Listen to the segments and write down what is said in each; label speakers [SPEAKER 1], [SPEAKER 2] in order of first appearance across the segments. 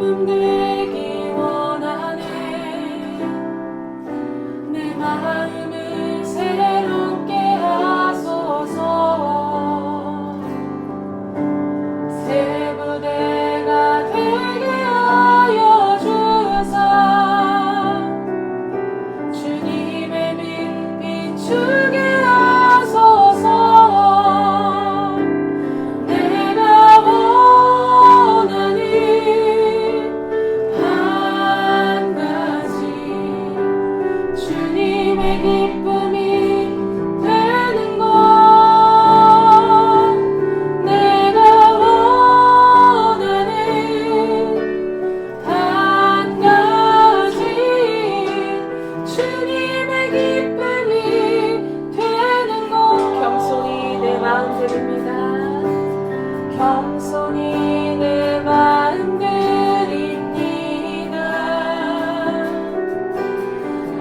[SPEAKER 1] 기쁨 되기 원하네. 내 마음을 새롭게 하소서. 새 부대가 되게 하여 주사 주님의 빛 비추게 하소서. 내가 원하는 한 가지 주님의 기쁨이 되는 것. 내가 원하는 한 가지 주님의 기쁨이 되는 것. 겸손히 내 마음 드립니다. 겸손히 내 마음 드립니다.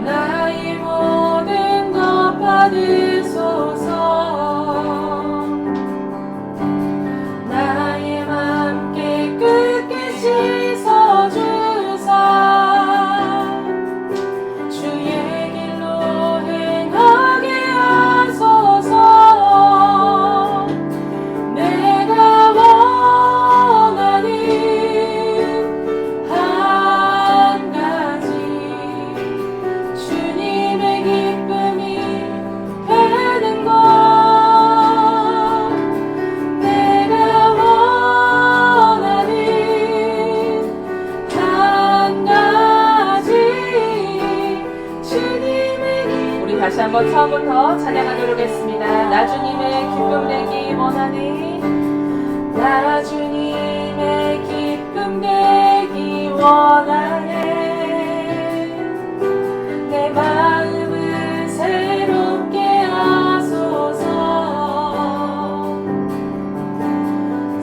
[SPEAKER 1] 나의 모든 것 받으소서. 나의 맘 깨끗게 씻어주사 주의 길로 행하게 하소서. 내가 원하는 한 가지 주님의 기쁨이 되는 것. 내가 원하는 한 가지 주님의 기쁨. 우리 다시 한번 처음부터 찬양하도록 하겠습니다. 나 주님의 기쁨 되기 원하네. 나 주님의 기쁨 되기 원하네. 내 마음을 새롭게 하소서.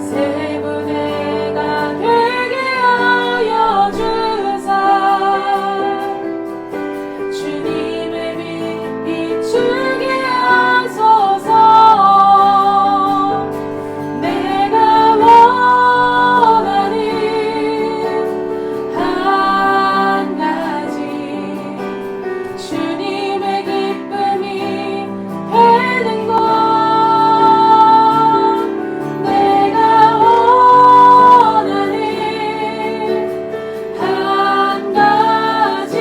[SPEAKER 1] 새 부대가 되게 하여 주사 주님의 빛 비추게 하소서. 내가 원하는 한 가지 주님의 기쁨이 되는 것. 내가 원하는 한 가지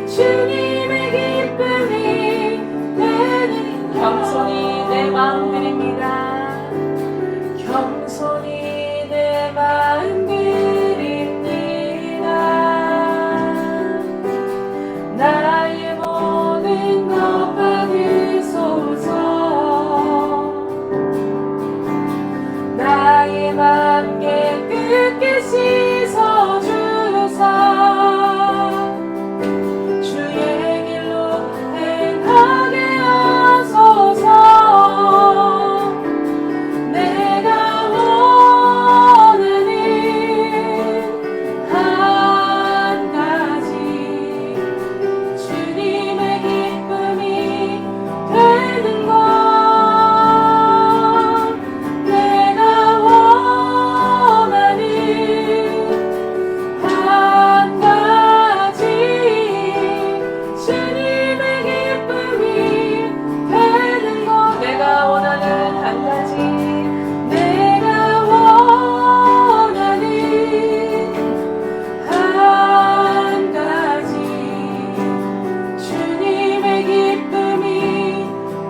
[SPEAKER 1] 주님의 기쁨이 되는 것. 겸손히 내 마음 드립니다. 겸손히 내 마음 드립니다. 나의 모든 것 받으소서. 나의 맘 깨끗게 씻어주사 주의 길로 행하게 하소서. 내가 원하는 한 가지 주님의 기쁨이 되는 것. 내가 원하는 한 가지 주님의 기쁨이 되는 것. 내가 원하는 한 가지. 내가 원하는 한 가지 주님의 기쁨이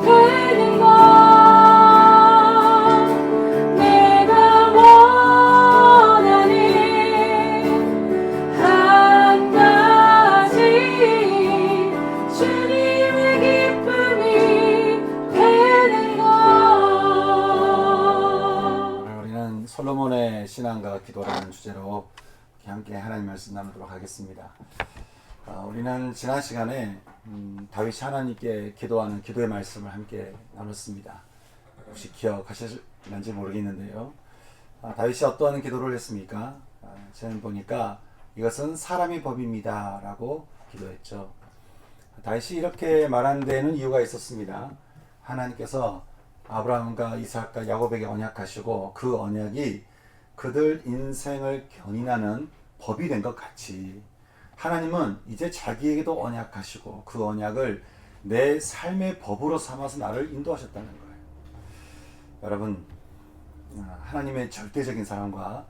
[SPEAKER 1] 되는 것. 내가 원하는 한 가지 주님의 기쁨이 되는 것.
[SPEAKER 2] 우리는 솔로몬의 신앙과 기도라는 주제로 함께 하나님 말씀 나누도록 하겠습니다. 우리는 지난 시간에 다윗이 하나님께 기도하는 기도의 말씀을 함께 나눴습니다. 혹시 기억하실는지 모르겠는데요. 다윗이 어떠한 기도를 했습니까? 저는 보니까 이것은 사람의 법입니다 라고 기도했죠. 다윗이 이렇게 말한 데에는 이유가 있었습니다. 하나님께서 아브라함과 이삭과 야곱에게 언약하시고 그 언약이 그들 인생을 견인하는 법이 된 것 같이 하나님은 이제 자기에게도 언약하시고 그 언약을 내 삶의 법으로 삼아서 나를 인도하셨다는 거예요. 여러분, 하나님의 절대적인 사랑과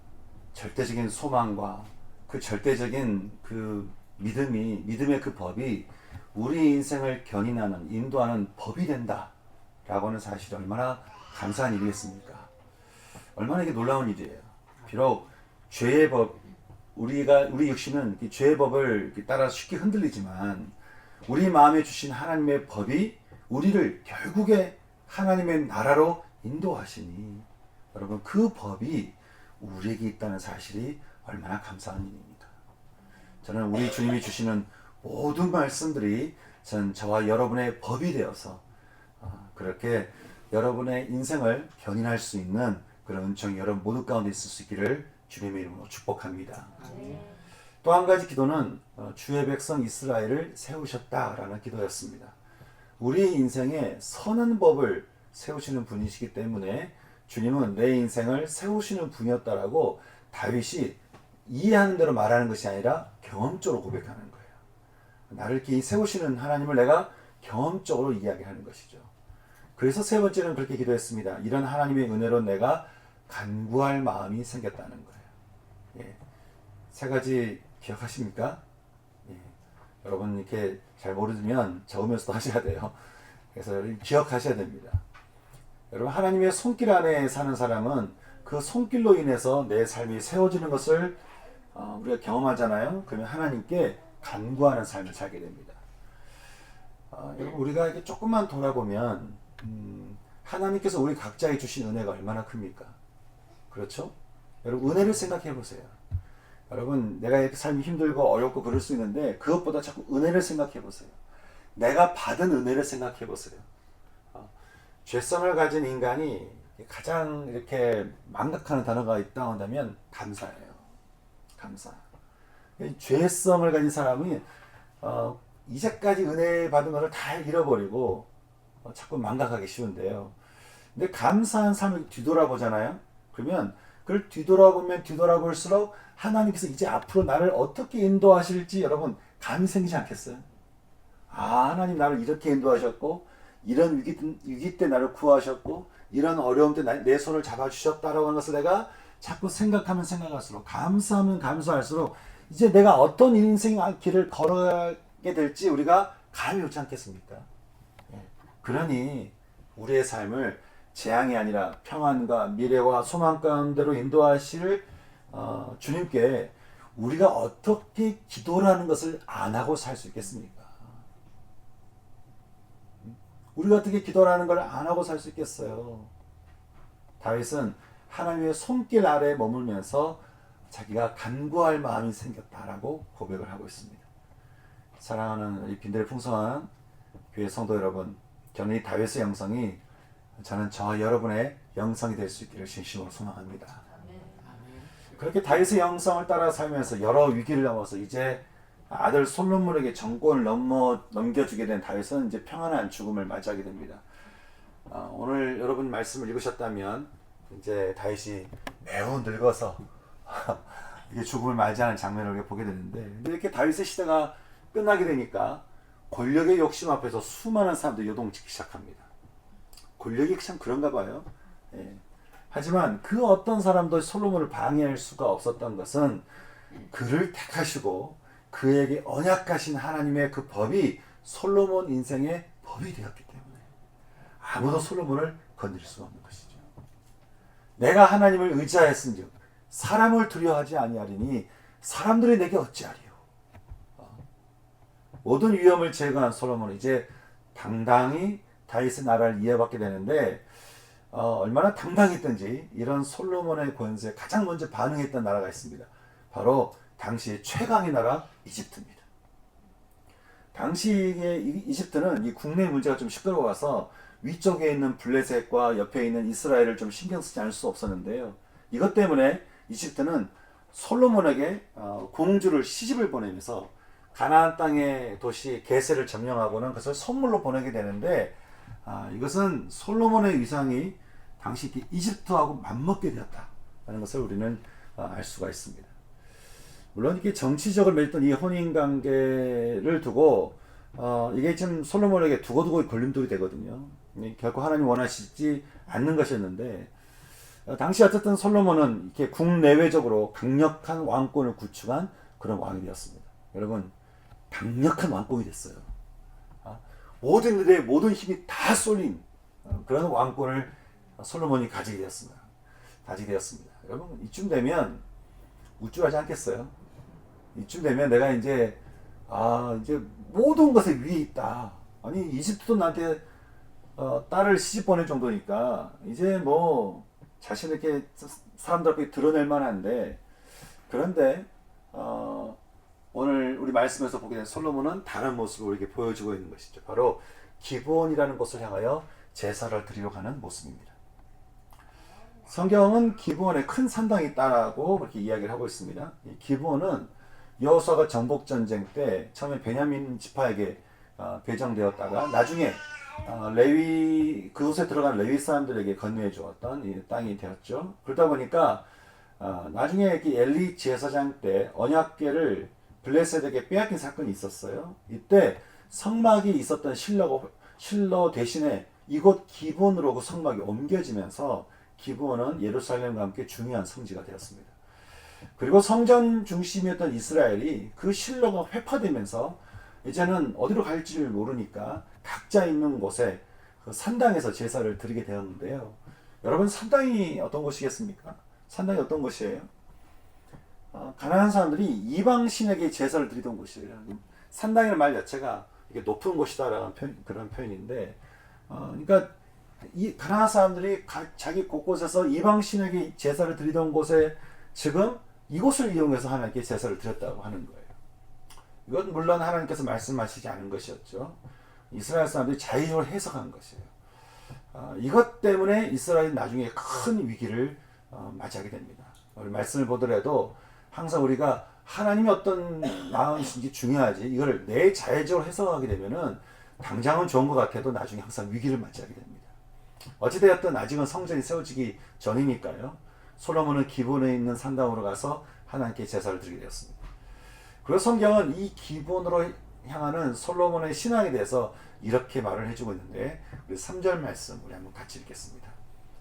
[SPEAKER 2] 절대적인 소망과 그 절대적인 그 믿음의 그 법이 우리 인생을 견인하는, 인도하는 법이 된다라고 하는 사실이 얼마나 감사한 일이겠습니까? 얼마나 이게 놀라운 일이에요. 비록 죄의 법, 우리 육신은 죄의 법을 따라 쉽게 흔들리지만 우리 마음에 주신 하나님의 법이 우리를 결국에 하나님의 나라로 인도하시니 여러분 그 법이 우리에게 있다는 사실이 얼마나 감사한 일입니까? 저는 우리 주님이 주시는 모든 말씀들이 저와 여러분의 법이 되어서 그렇게 여러분의 인생을 견인할 수 있는 그런 은총이 여러분 모두 가운데 있을 수 있기를 주님의 이름으로 축복합니다. 또 한 가지 기도는 주의 백성 이스라엘을 세우셨다라는 기도였습니다. 우리 인생에 선한 법을 세우시는 분이시기 때문에 주님은 내 인생을 세우시는 분이었다라고 다윗이 이해하는 대로 말하는 것이 아니라 경험적으로 고백하는 거예요. 나를 이렇게 세우시는 하나님을 내가 경험적으로 이야기하는 것이죠. 그래서 세 번째는 그렇게 기도했습니다. 이런 하나님의 은혜로 내가 간구할 마음이 생겼다는 거예요. 예. 세 가지 기억하십니까? 예. 여러분 이렇게 잘 모르면 적으면서도 하셔야 돼요. 그래서 여러분 기억하셔야 됩니다. 여러분 하나님의 손길 안에 사는 사람은 그 손길로 인해서 내 삶이 세워지는 것을 우리가 경험하잖아요. 그러면 하나님께 간구하는 삶을 살게 됩니다. 여러분 우리가 이렇게 조금만 돌아보면 하나님께서 우리 각자에 주신 은혜가 얼마나 큽니까? 그렇죠? 여러분 은혜를 생각해 보세요. 여러분 내가 이렇게 삶이 힘들고 어렵고 그럴 수 있는데 그것보다 자꾸 은혜를 생각해 보세요. 내가 받은 은혜를 생각해 보세요. 죄성을 가진 인간이 가장 이렇게 망각하는 단어가 있다 한다면 감사예요. 감사. 죄성을 가진 사람이 이제까지 은혜 받은 것을 다 잃어버리고 자꾸 망각하기 쉬운데요. 근데 감사한 삶을 뒤돌아보잖아요. 그러면 그걸 뒤돌아보면 뒤돌아볼수록 하나님께서 이제 앞으로 나를 어떻게 인도하실지 여러분 감이 생기지 않겠어요? 하나님 나를 이렇게 인도하셨고 이런 위기 때 나를 구하셨고 이런 어려움 때 내 손을 잡아주셨다라고 하는 것을 내가 자꾸 생각하면 생각할수록 감사하면 감사할수록 이제 내가 어떤 인생 길을 걸어가게 될지 우리가 감이 오지 않겠습니까? 그러니 우리의 삶을 재앙이 아니라 평안과 미래와 소망 가운데로 인도하실 주님께 우리가 어떻게 기도라는 것을 안 하고 살 수 있겠습니까? 우리가 어떻게 기도라는 걸 안 하고 살 수 있겠어요? 다윗은 하나님의 손길 아래 머물면서 자기가 간구할 마음이 생겼다라고 고백을 하고 있습니다. 사랑하는 이 빈들의 풍성한 교회 성도 여러분, 저는 이 다윗의 영성이 저는 저와 여러분의 영성이 될 수 있기를 진심으로 소망합니다. 그렇게 다윗의 영성을 따라 살면서 여러 위기를 넘어서 이제 아들 솔로몬에게 정권을 넘겨주게 된 다윗은 이제 평안한 죽음을 맞이하게 됩니다. 오늘 여러분 말씀을 읽으셨다면 이제 다윗이 매우 늙어서 이게 죽음을 맞이하는 장면을 보게 되는데, 근데 이렇게 다윗의 시대가 끝나게 되니까 권력의 욕심 앞에서 수많은 사람들이 요동치기 시작합니다. 권력이 참 그런가 봐요. 예. 하지만 그 어떤 사람도 솔로몬을 방해할 수가 없었던 것은 그를 택하시고 그에게 언약하신 하나님의 그 법이 솔로몬 인생의 법이 되었기 때문에 아무도 솔로몬을 건드릴 수 없는 것이죠. 내가 하나님을 의지하였은즉 사람을 두려워하지 아니하리니 사람들이 내게 어찌하리요. 모든 위험을 제거한 솔로몬은 이제 당당히 다윗의 나라를 이어받게 되는데 얼마나 당당했던지 이런 솔로몬의 권세에 가장 먼저 반응했던 나라가 있습니다. 바로 당시 최강의 나라 이집트입니다. 당시의 이집트는 이 국내 문제가 좀 시끄러워서 위쪽에 있는 블레셋과 옆에 있는 이스라엘을 좀 신경 쓰지 않을 수 없었는데요. 이것 때문에 이집트는 솔로몬에게 공주를 시집을 보내면서 가나안 땅의 도시 게셀을 점령하고는 그것을 선물로 보내게 되는데 이것은 솔로몬의 위상이 당시 이집트하고 맞먹게 되었다. 하는 것을 우리는 알 수가 있습니다. 물론 이게 정치적으로 맺던 이 혼인 관계를 두고 이게 지금 솔로몬에게 두고두고 걸림돌이 되거든요. 결코 하나님 원하시지 않는 것이었는데 당시 어쨌든 솔로몬은 이렇게 국내외적으로 강력한 왕권을 구축한 그런 왕이 되었습니다. 여러분 강력한 왕권이 됐어요. 모든 일에 모든 힘이 다 쏠린 그런 왕권을 솔로몬이 가지게 되었습니다. 여러분 이쯤 되면 우쭐하지 않겠어요? 이쯤 되면 내가 이제 이제 모든 것에 위에 있다. 아니 이집트도 나한테 딸을 시집 보낼 정도니까 이제 뭐 자신에게 사람들 앞에 드러낼 만한데 그런데 오늘 우리 말씀에서 보게 된 솔로몬은 다른 모습을 우리에게 보여주고 있는 것이죠. 바로 기브온이라는 곳을 향하여 제사를 드리러 가는 모습입니다. 성경은 기브온에 큰 산당이 있다라고 그렇게 이야기를 하고 있습니다. 이 기브온은 여호수아가 정복 전쟁 때 처음에 베냐민 지파에게 배정되었다가 나중에 레위 그곳에 들어간 레위 사람들에게 건네해 주었던 이 땅이 되었죠. 그러다 보니까 나중에 엘리 제사장 때 언약궤를 블레셋에게 빼앗긴 사건이 있었어요. 이때 성막이 있었던 실로 대신에 이곳 기브온으로 그 성막이 옮겨지면서 기브온은 예루살렘과 함께 중요한 성지가 되었습니다. 그리고 성전 중심이었던 이스라엘이 그 실로가 회파되면서 이제는 어디로 갈지를 모르니까 각자 있는 곳에 그 산당에서 제사를 드리게 되었는데요. 여러분 산당이 어떤 곳이겠습니까? 산당이 어떤 곳이에요? 가난한 사람들이 이방 신에게 제사를 드리던 곳이에요. 산당이라는 말 자체가 이게 높은 곳이다라는 그런 표현인데, 그러니까 이 가난한 사람들이 자기 곳곳에서 이방 신에게 제사를 드리던 곳에 지금 이곳을 이용해서 하나님께 제사를 드렸다고 하는 거예요. 이건 물론 하나님께서 말씀하시지 않은 것이었죠. 이스라엘 사람들이 자의적으로 해석한 것이에요. 이것 때문에 이스라엘이 나중에 큰 위기를 맞이하게 됩니다. 우리 말씀을 보더라도 항상 우리가 하나님이 어떤 마음이신지 중요하지 이걸 내 자의적으로 해석하게 되면은 당장은 좋은 것 같아도 나중에 항상 위기를 맞이하게 됩니다. 어찌되었든 아직은 성전이 세워지기 전이니까요. 솔로몬은 기브온에 있는 산당으로 가서 하나님께 제사를 드리게 되었습니다. 그리고 성경은 이 기브온으로 향하는 솔로몬의 신앙에 대해서 이렇게 말을 해주고 있는데 우리 3절 말씀 우리 한번 같이 읽겠습니다.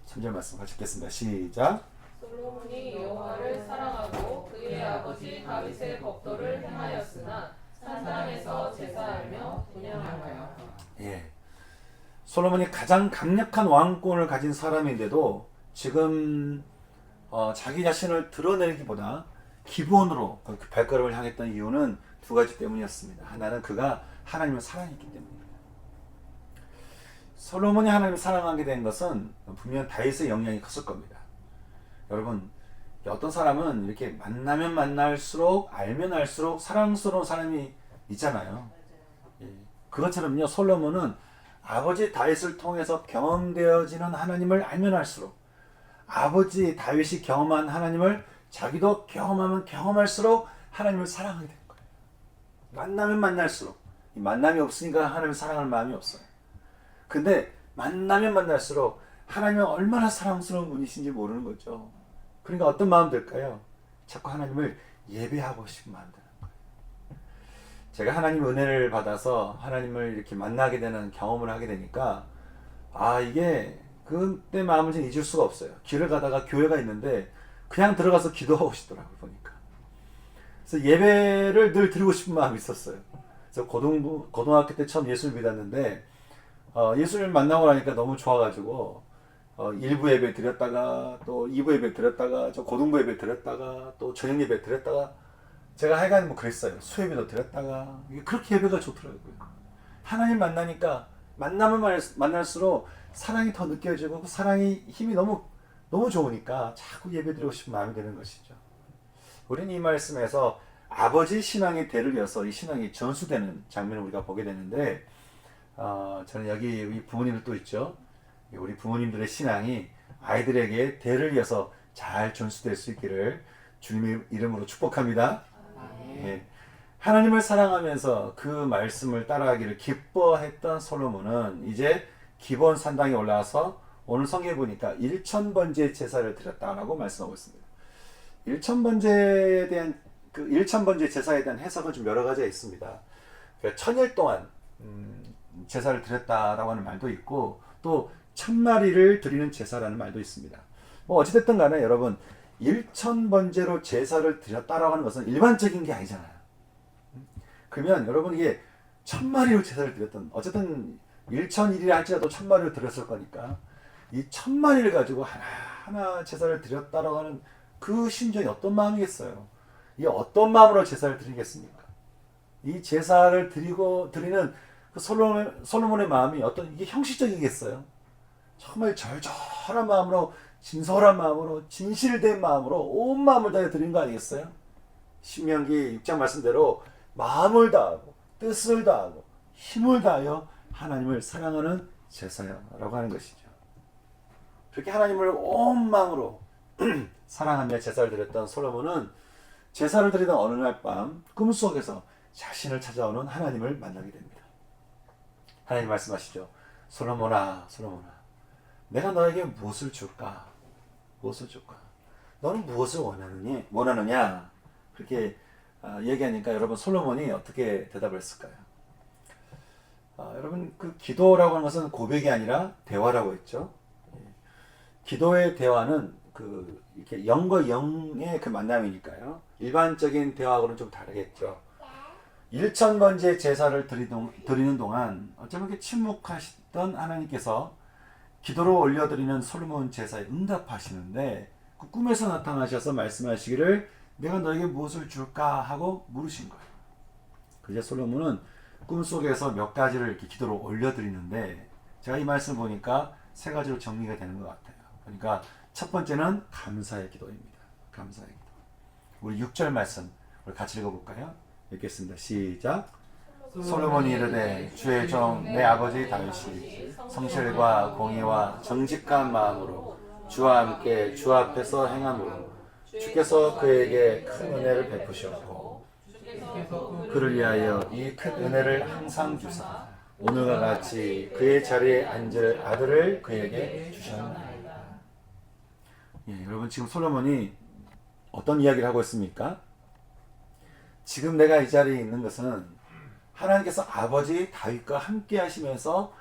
[SPEAKER 2] 3절 말씀 같이 읽겠습니다. 시작.
[SPEAKER 1] 솔로몬이 여호와를 사랑하고 그의 아버지 다윗의 법도를 행하였으나 산당에서 제사하며 분향하여.
[SPEAKER 2] 예. 솔로몬이 가장 강력한 왕권을 가진 사람인데도 지금 자기 자신을 드러내기보다 기본으로 그 발걸음을 향했던 이유는 두 가지 때문이었습니다. 하나는 그가 하나님을 사랑했기 때문입니다. 솔로몬이 하나님을 사랑하게 된 것은 분명 다윗의 영향이 컸을 겁니다. 여러분, 어떤 사람은 이렇게 만나면 만날수록 알면 알수록 사랑스러운 사람이 있잖아요. 예. 그것처럼요, 솔로몬은 아버지 다윗을 통해서 경험되어지는 하나님을 알면 알수록 아버지 다윗이 경험한 하나님을 자기도 경험하면 경험할수록 하나님을 사랑하게 된 거예요. 만나면 만날수록 이 만남이 없으니까 하나님을 사랑할 마음이 없어요. 근데 만나면 만날수록 하나님은 얼마나 사랑스러운 분이신지 모르는 거죠. 그러니까 어떤 마음 들까요? 자꾸 하나님을 예배하고 싶은 마음 드는 거예요. 제가 하나님 은혜를 받아서 하나님을 이렇게 만나게 되는 경험을 하게 되니까 이게 그때 마음을 좀 잊을 수가 없어요. 길을 가다가 교회가 있는데 그냥 들어가서 기도하고 싶더라고요, 보니까. 그래서 예배를 늘 드리고 싶은 마음이 있었어요. 그래서 고등학교 때 처음 예수를 믿었는데 예수를 만나고 나니까 너무 좋아가지고 1부 예배 드렸다가 또 2부 예배 드렸다가 저 고등부 예배 드렸다가 또 저녁 예배 드렸다가 제가 하여간 뭐 그랬어요. 수예배도 드렸다가 그렇게 예배가 좋더라고요. 하나님 만나니까 만나면 만날수록 사랑이 더 느껴지고 그 사랑이 힘이 너무 좋으니까 자꾸 예배드리고 싶은 마음이 드는 것이죠. 우리는 이 말씀에서 아버지 신앙의 대를 이어서 이 신앙이 전수되는 장면을 우리가 보게 되는데 저는 여기 우리 부모님들 또 있죠. 우리 부모님들의 신앙이 아이들에게 대를 이어서 잘 전수될 수 있기를 주님의 이름으로 축복합니다. 예. 하나님을 사랑하면서 그 말씀을 따라가기를 기뻐했던 솔로몬은 이제 기브온 산당에 올라와서 오늘 성경에 보니까 1,000번째 제사를 드렸다라고 말씀하고 있습니다. 1,000번째에 대한 그 1,000번째 제사에 대한 해석은 좀 여러 가지가 있습니다. 그러니까 1000일 동안 제사를 드렸다라고 하는 말도 있고 또 1000마리를 드리는 제사라는 말도 있습니다. 뭐 어찌됐든 간에 여러분 1,000번째로 제사를 드렸다라고 하는 것은 일반적인 게 아니잖아요. 그러면 여러분 이게 1000마리로 제사를 드렸던 어쨌든 1,000일이라 할지라도 1000마리를 드렸을 거니까 이 1000마리를 가지고 하나하나 제사를 드렸다라고 하는 그 심정이 어떤 마음이겠어요? 이 어떤 마음으로 제사를 드리겠습니까? 이 제사를 드리는 그 솔로몬의 마음이 어떤 이게 형식적이겠어요? 정말 절절한 마음으로 진솔한 마음으로 진실된 마음으로 온 마음을 다해 드린 거 아니겠어요? 신명기 6장 말씀대로 마음을 다하고 뜻을 다하고 힘을 다하여 하나님을 사랑하는 제사라고 하는 것이죠. 그렇게 하나님을 온 마음으로 사랑하며 제사를 드렸던 솔로몬은 제사를 드리던 어느 날 밤 꿈속에서 자신을 찾아오는 하나님을 만나게 됩니다. 하나님 말씀하시죠. 솔로몬아, 솔로몬아, 내가 너에게 무엇을 줄까? 무엇을 줄까? 너는 무엇을 원하느냐? 그렇게 얘기하니까 여러분 솔로몬이 어떻게 대답을 했을까요? 여러분 그 기도라고 하는 것은 고백이 아니라 대화라고 했죠. 기도의 대화는 그 이렇게 영과 영의 그 만남이니까요. 일반적인 대화하고는 좀 다르겠죠. 1,000번째 제사를 드리는 동안 어쩌면 이렇게 침묵하시던 하나님께서 기도로 올려드리는 솔로몬 제사에 응답하시는데 그 꿈에서 나타나셔서 말씀하시기를 내가 너에게 무엇을 줄까 하고 물으신 거예요. 그래서 솔로몬은 꿈속에서 몇 가지를 이렇게 기도로 올려드리는데 제가 이 말씀 보니까 세 가지로 정리가 되는 것 같아요. 그러니까 첫 번째는 감사의 기도입니다. 감사의 기도. 우리 6절 말씀 우리 같이 읽어볼까요? 읽겠습니다. 시작. 솔로몬이 이르되 주의 종 내 아버지 다윗이 성실과 공의와 정직한 마음으로 주와 함께 주 앞에서 행함으로 주께서 그에게 큰 은혜를 베푸셨고 그를 위하여 이 큰 은혜를 항상 주사 오늘과 같이 그의 자리에 앉을 아들을 그에게 주셨나이다. 예, 여러분 지금 솔로몬이 어떤 이야기를 하고 있습니까? 지금 내가 이 자리에 있는 것은 하나님께서 아버지 다윗과 함께 하시면서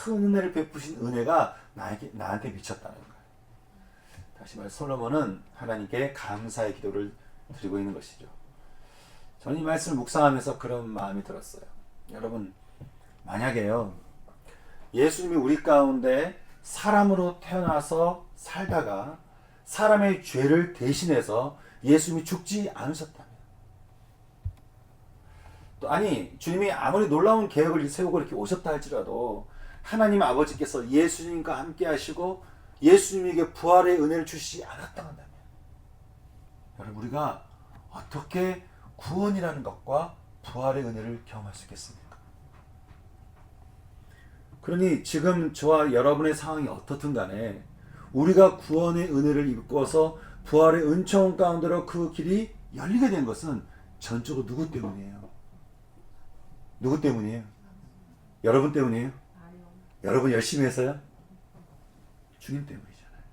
[SPEAKER 2] 큰 은혜를 베푸신 은혜가 나한테 미쳤다는 거예요. 다시 말해 솔로몬은 하나님께 감사의 기도를 드리고 있는 것이죠. 저는 이 말씀을 묵상하면서 그런 마음이 들었어요. 여러분 만약에요 예수님이 우리 가운데 사람으로 태어나서 살다가 사람의 죄를 대신해서 예수님이 죽지 않으셨다면 또 아니 주님이 아무리 놀라운 계획을 세우고 이렇게 오셨다 할지라도 하나님 아버지께서 예수님과 함께 하시고 예수님에게 부활의 은혜를 주시지 않았다 한다면 여러분 우리가 어떻게 구원이라는 것과 부활의 은혜를 경험할 수 있겠습니까? 그러니 지금 저와 여러분의 상황이 어떻든 간에 우리가 구원의 은혜를 입고서 부활의 은총 가운데로 그 길이 열리게 된 것은 전적으로 누구 때문이에요? 누구 때문이에요? 여러분 때문이에요? 여러분 열심히 해서요? 주님 때문이잖아요.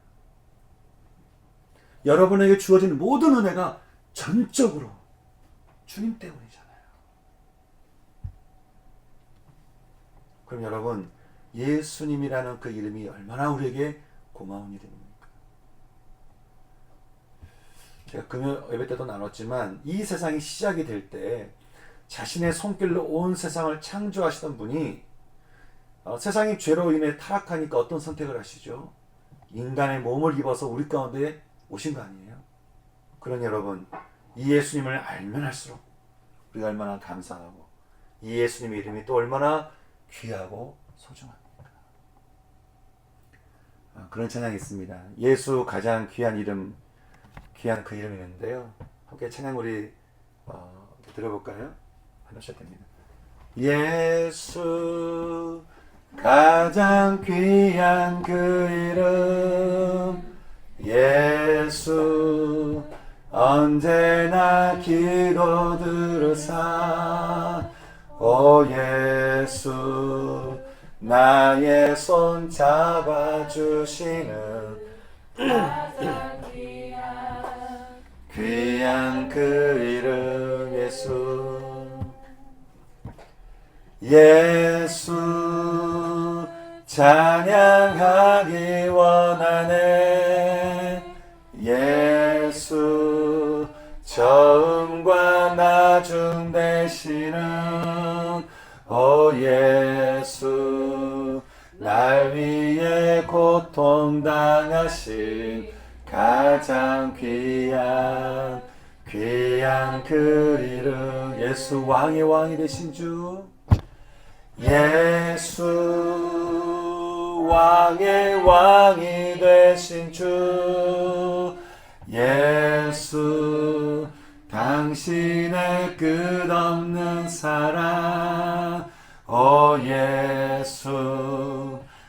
[SPEAKER 2] 여러분에게 주어진 모든 은혜가 전적으로 주님 때문이잖아요. 그럼 여러분 예수님이라는 그 이름이 얼마나 우리에게 고마운 이름입니까? 제가 금요 예배 때도 나눴지만 이 세상이 시작이 될 때 자신의 손길로 온 세상을 창조하시던 분이 세상이 죄로 인해 타락하니까 어떤 선택을 하시죠? 인간의 몸을 입어서 우리 가운데 오신 거 아니에요? 그러니 여러분 이 예수님을 알면 할수록 우리가 얼마나 감사하고 이 예수님의 이름이 또 얼마나 귀하고 소중합니까? 그런 찬양이 있습니다. 예수 가장 귀한 이름, 귀한 그 이름이 있는데요. 함께 찬양 우리 들어볼까요? 하셔도 됩니다. 예수 가장 귀한 그 이름 예수 언제나 기도 들으사 오 예수 나의 손 잡아주시는
[SPEAKER 1] 가장
[SPEAKER 2] 귀한 그 이름 예수. 예수 찬양하기 원하네. 예수 처음과 나중 되시는 오 예수 날 위해 고통당하신 가장 귀한 그 이름. 예수 왕의 왕이 되신 주. 예수 왕의 왕이 되신 주. 예수 당신의 끝없는 사랑. 오 예수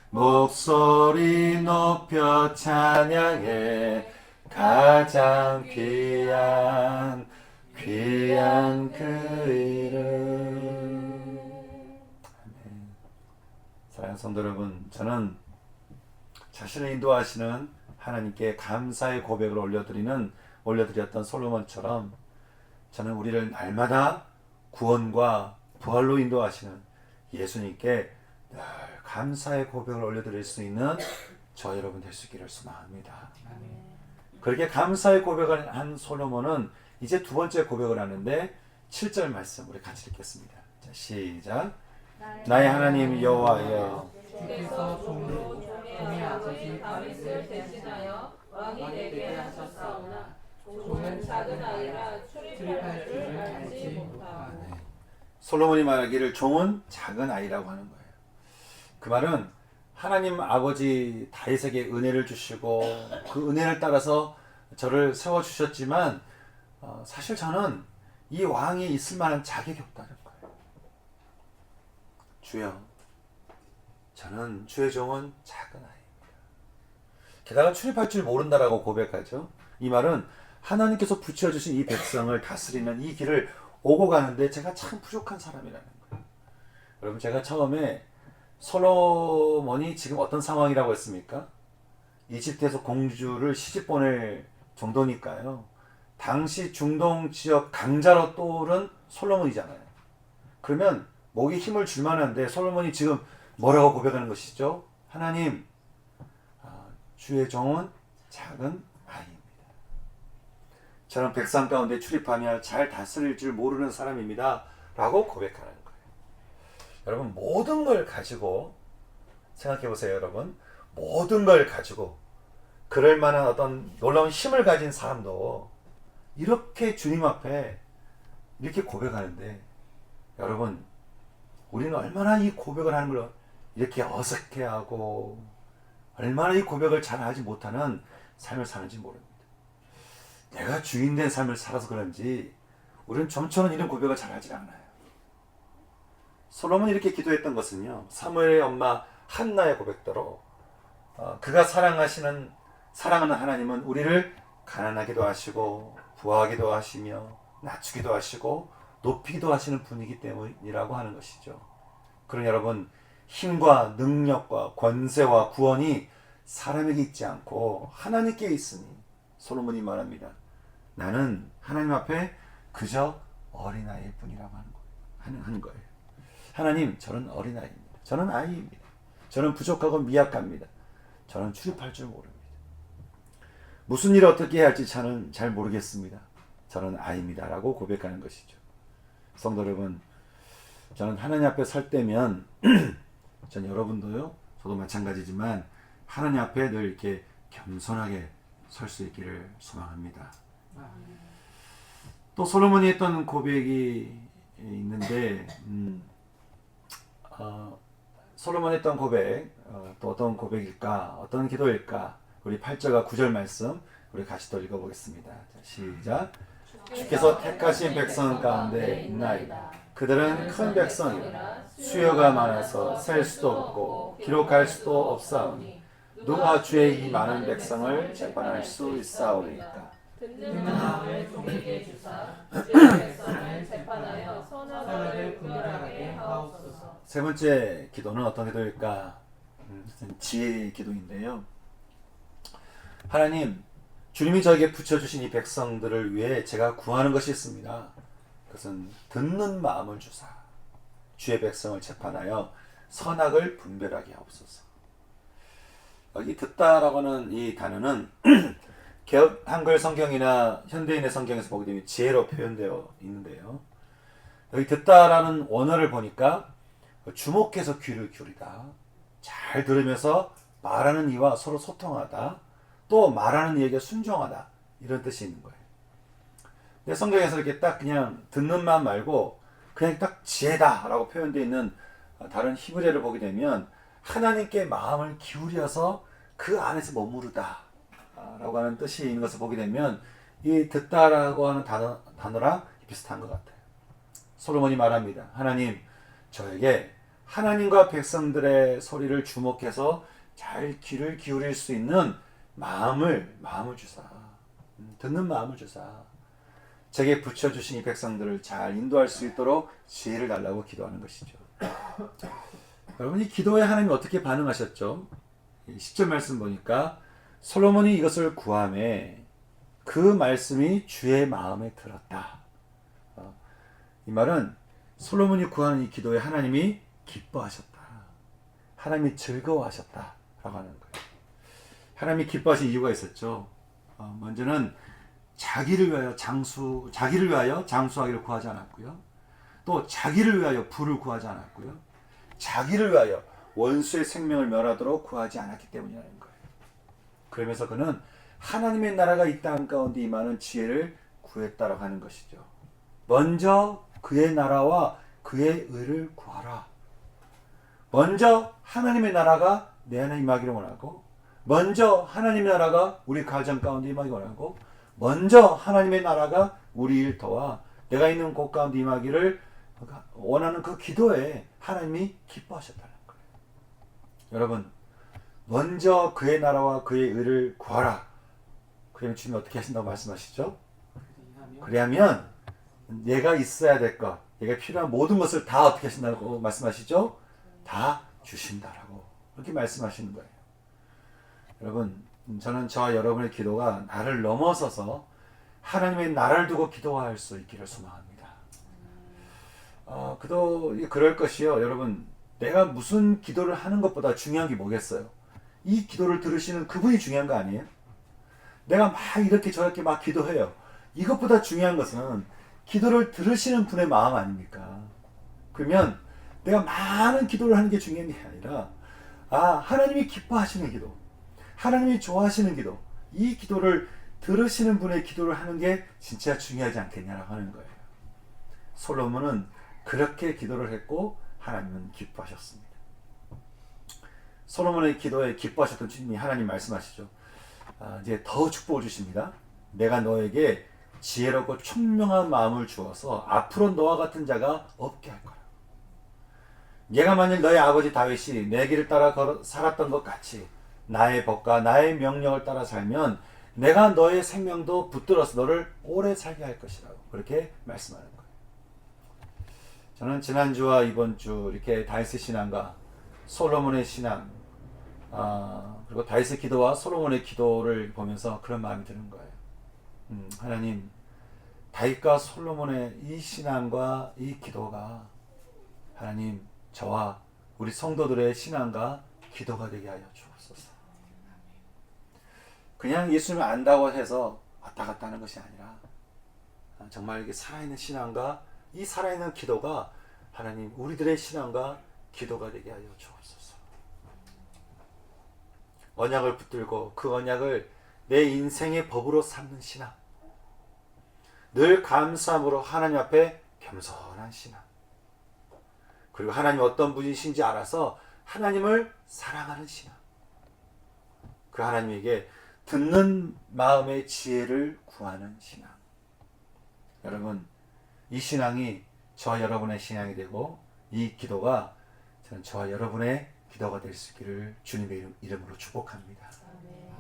[SPEAKER 2] 목소리 높여 찬양해. 가장 귀한 그 이름. 사랑하는 성도 여러분, 저는 자신을 인도하시는 하나님께 감사의 고백을 올려드렸던 솔로몬처럼 저는 우리를 날마다 구원과 부활로 인도하시는 예수님께 늘 감사의 고백을 올려드릴 수 있는 저 여러분 될 수 있기를 소망합니다. 그렇게 감사의 고백을 한 솔로몬은 이제 두 번째 고백을 하는데 7절 말씀 우리 같이 읽겠습니다. 자, 시작. 나의 하나님 여호와여,
[SPEAKER 1] 주께서 종으로 종의 아버지 다윗을 대신하여 왕이 되게 하셨사오나 종은 작은 아이라 출입할 줄 알지 못하고.
[SPEAKER 2] 솔로몬이 말하기를 종은 작은 아이라고 하는 거예요. 그 말은 하나님 아버지 다윗에게 은혜를 주시고 그 은혜를 따라서 저를 세워주셨지만 사실 저는 이 왕이 있을 만한 자격이 없다는 거예요. 주여, 저는 주의 종은 작은 아이입니다. 게다가 출입할 줄 모른다라고 고백하죠. 이 말은 하나님께서 붙여주신 이 백성을 다스리는 이 길을 오고 가는데 제가 참 부족한 사람이라는 거예요. 여러분, 제가 처음에 솔로몬이 지금 어떤 상황이라고 했습니까? 이집트에서 공주를 시집 보낼 정도니까요. 당시 중동 지역 강자로 떠오른 솔로몬이잖아요. 그러면 목에 힘을 줄 만한데 솔로몬이 지금 뭐라고 고백하는 것이죠? 하나님, 주의 종은 작은 아이입니다. 저는 백성 가운데 출입하며 잘 다스릴 줄 모르는 사람입니다. 라고 고백하는 거예요. 여러분, 모든 걸 가지고 생각해 보세요. 여러분, 모든 걸 가지고 그럴 만한 어떤 놀라운 힘을 가진 사람도 이렇게 주님 앞에 이렇게 고백하는데, 여러분, 우리는 얼마나 이 고백을 하는 걸 이렇게 어색해하고 얼마나 이 고백을 잘 하지 못하는 삶을 사는지 모릅니다. 내가 주인된 삶을 살아서 그런지 우리는 좀처럼 이런 고백을 잘 하지 않아요. 솔로몬이 이렇게 기도했던 것은요, 사무엘의 엄마 한나의 고백대로 그가 사랑하는 하나님은 우리를 가난하기도 하시고 부하기도 하시며 낮추기도 하시고 높이기도 하시는 분이기 때문이라고 하는 것이죠. 그러니 여러분, 힘과 능력과 권세와 구원이 사람에게 있지 않고 하나님께 있으니 솔로몬이 말합니다. 나는 하나님 앞에 그저 어린아이일 뿐이라고 하는 거예요. 하나님, 저는 어린아이입니다. 저는 아이입니다. 저는 부족하고 미약합니다. 저는 출입할 줄 모릅니다. 무슨 일을 어떻게 해야 할지 저는 잘 모르겠습니다. 저는 아이입니다. 라고 고백하는 것이죠. 성도 여러분, 저는 하나님 앞에 설 때면 전 여러분도요, 저도 마찬가지지만 하나님 앞에 늘 이렇게 겸손하게 설 수 있기를 소망합니다. 또 솔로몬이 했던 고백이 있는데 솔로몬이 했던 고백, 또 어떤 고백일까, 어떤 기도일까? 우리 8절과 9절 말씀 우리 같이 또 읽어보겠습니다. 자, 시작. 주께서 택하신 백성 가운데 있나이다. 그들은 큰 백성이라 수요가 많아서 셀 수도 없고 기록할 수도 없사오니 누가 주의 이 많은 백성을 재판할 수 있사오리까?
[SPEAKER 1] 듣는 마음을 종에게 주사 주의 백성을 재판하여 선악을 분별하게 하옵소서.
[SPEAKER 2] 세 번째 기도는 어떤 기도일까? 지혜의 기도인데요. 하나님, 주님이 저에게 붙여주신 이 백성들을 위해 제가 구하는 것이 있습니다. 그것은 듣는 마음을 주사 주의 백성을 재판하여 선악을 분별하게 하옵소서. 여기 듣다라고 하는 이 단어는 개역 한글 성경이나 현대인의 성경에서 보게 되면 지혜로 표현되어 있는데요. 여기 듣다라는 원어를 보니까 주목해서 귀를 기울이다, 잘 들으면서 말하는 이와 서로 소통하다, 또 말하는 이에게 순종하다, 이런 뜻이 있는 거예요. 근데 성경에서 이렇게 딱 그냥 듣는 만 말고 그냥 딱 지혜다라고 표현되어 있는 다른 히브리어를 보게 되면 하나님께 마음을 기울여서 그 안에서 머무르다 라고 하는 뜻이 있는 것을 보게 되면 이 듣다라고 하는 단어랑 비슷한 것 같아요. 솔로몬이 말합니다. 하나님, 저에게 하나님과 백성들의 소리를 주목해서 잘 귀를 기울일 수 있는 마음을 주사. 듣는 마음을 주사. 제게 붙여주신 이 백성들을 잘 인도할 수 있도록 지혜를 달라고 기도하는 것이죠. 여러분, 이 기도에 하나님이 어떻게 반응하셨죠? 10절 말씀 보니까 솔로몬이 이것을 구하매 그 말씀이 주의 마음에 들었다. 이 말은 솔로몬이 구하는 이 기도에 하나님이 기뻐하셨다. 하나님이 즐거워하셨다. 라고 하는 거예요. 하나님이 기뻐하신 이유가 있었죠. 먼저는 자기를 위하여 장수하기를 구하지 않았고요. 또 자기를 위하여 부를 구하지 않았고요. 자기를 위하여 원수의 생명을 멸하도록 구하지 않았기 때문이라는 거예요. 그러면서 그는 하나님의 나라가 이 땅 가운데 임하는 지혜를 구했다라고 하는 것이죠. 먼저 그의 나라와 그의 의를 구하라. 먼저 하나님의 나라가 내 안에 임하기를 원하고, 먼저 하나님의 나라가 우리 가정 가운데 임하기를 원하고, 먼저 하나님의 나라가 우리 일터와 내가 있는 곳 가운데 임하기를 원하는 그 기도에 하나님이 기뻐하셨다는 거예요. 여러분, 먼저 그의 나라와 그의 의를 구하라. 그러면 주님이 어떻게 하신다고 말씀하시죠? 그래야면 얘가 있어야 될 것, 얘가 필요한 모든 것을 다 어떻게 하신다고 말씀하시죠? 다 주신다라고 그렇게 말씀하시는 거예요. 여러분, 저는 저와 여러분의 기도가 나를 넘어서서 하나님의 나라를 두고 기도할 수 있기를 소망합니다. 그럴 것이요. 여러분, 내가 무슨 기도를 하는 것보다 중요한 게 뭐겠어요? 이 기도를 들으시는 그분이 중요한 거 아니에요? 내가 막 이렇게 저렇게 막 기도해요. 이것보다 중요한 것은 기도를 들으시는 분의 마음 아닙니까? 그러면 내가 많은 기도를 하는 게 중요한 게 아니라, 하나님이 기뻐하시는 기도, 하나님이 좋아하시는 기도, 이 기도를 들으시는 분의 기도를 하는 게 진짜 중요하지 않겠냐라고 하는 거예요. 솔로몬은 그렇게 기도를 했고 하나님은 기뻐하셨습니다. 솔로몬의 기도에 기뻐하셨던 주님이 하나님 말씀하시죠. 이제 더 축복을 주십니다. 내가 너에게 지혜롭고 총명한 마음을 주어서 앞으로 너와 같은 자가 없게 할 거라. 얘가 만일 너의 아버지 다윗이 내 길을 따라 살았던 것 같이 나의 법과 나의 명령을 따라 살면 내가 너의 생명도 붙들어서 너를 오래 살게 할 것이라고 그렇게 말씀하는 거예요. 저는 지난주와 이번주 이렇게 다윗의 신앙과 솔로몬의 신앙, 그리고 다윗의 기도와 솔로몬의 기도를 보면서 그런 마음이 드는 거예요. 하나님, 다윗과 솔로몬의 이 신앙과 이 기도가 하나님, 저와 우리 성도들의 신앙과 기도가 되게 하여 주옵소서. 그냥 예수님을 안다고 해서 왔다 갔다 하는 것이 아니라 정말 이게 살아있는 신앙과 이 살아있는 기도가 하나님 우리들의 신앙과 기도가 되게 하여 주옵소서. 언약을 붙들고 그 언약을 내 인생의 법으로 삼는 신앙, 늘 감사함으로 하나님 앞에 겸손한 신앙, 그리고 하나님 어떤 분이신지 알아서 하나님을 사랑하는 신앙, 그 하나님에게 듣는 마음의 지혜를 구하는 신앙. 여러분, 이 신앙이 저와 여러분의 신앙이 되고 이 기도가 저는 저와 여러분의 기도가 될 수 있기를 주님의 이름으로 축복합니다. 아멘.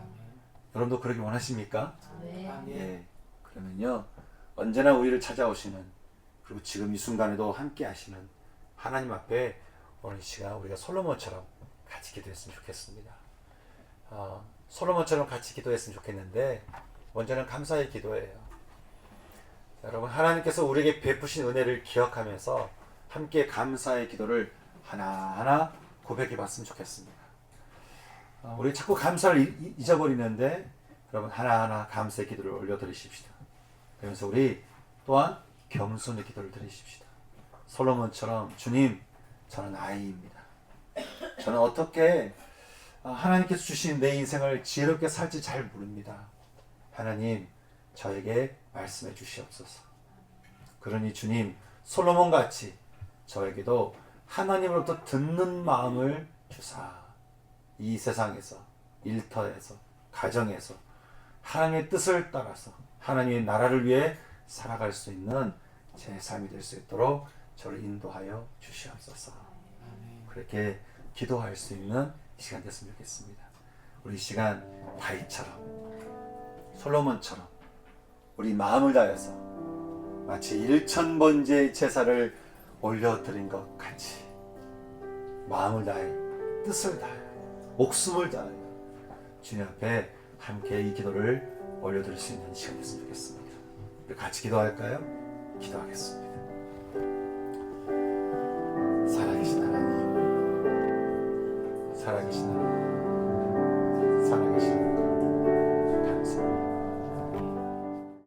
[SPEAKER 2] 여러분도 그러기 원하십니까? 아멘. 예. 그러면요, 언제나 우리를 찾아오시는, 그리고 지금 이 순간에도 함께 하시는 하나님 앞에 오늘 이 시간 우리가 솔로몬처럼 같이 기도했으면 좋겠습니다. 솔로몬처럼 같이 기도했으면 좋겠는데 먼저는 감사의 기도예요. 여러분, 하나님께서 우리에게 베푸신 은혜를 기억하면서 함께 감사의 기도를 하나하나 고백해 봤으면 좋겠습니다. 우리 자꾸 감사를 잊어버리는데 여러분, 하나하나 감사의 기도를 올려드리십시다. 그러면서 우리 또한 겸손의 기도를 드리십시다. 솔로몬처럼 주님, 저는 아이입니다. 저는 어떻게 하나님께서 주신 내 인생을 지혜롭게 살지 잘 모릅니다. 하나님, 저에게 말씀해 주시옵소서. 그러니 주님, 솔로몬같이 저에게도 하나님으로부터 듣는 마음을 주사, 이 세상에서, 일터에서, 가정에서 하나님의 뜻을 따라서 하나님의 나라를 위해 살아갈 수 있는 제 삶이 될 수 있도록 저를 인도하여 주시옵소서. 그렇게 기도할 수 있는 시간 됐으면 좋겠습니다. 우리 시간 다윗처럼, 솔로몬처럼 우리 마음을 다해서 마치 1000번째 제사를 올려드린 것 같이 마음을 다해, 뜻을 다해, 목숨을 다해 주님 앞에 함께 이 기도를 올려드릴 수 있는 시간 됐으면 좋겠습니다. 우리 같이 기도할까요? 기도하겠습니다.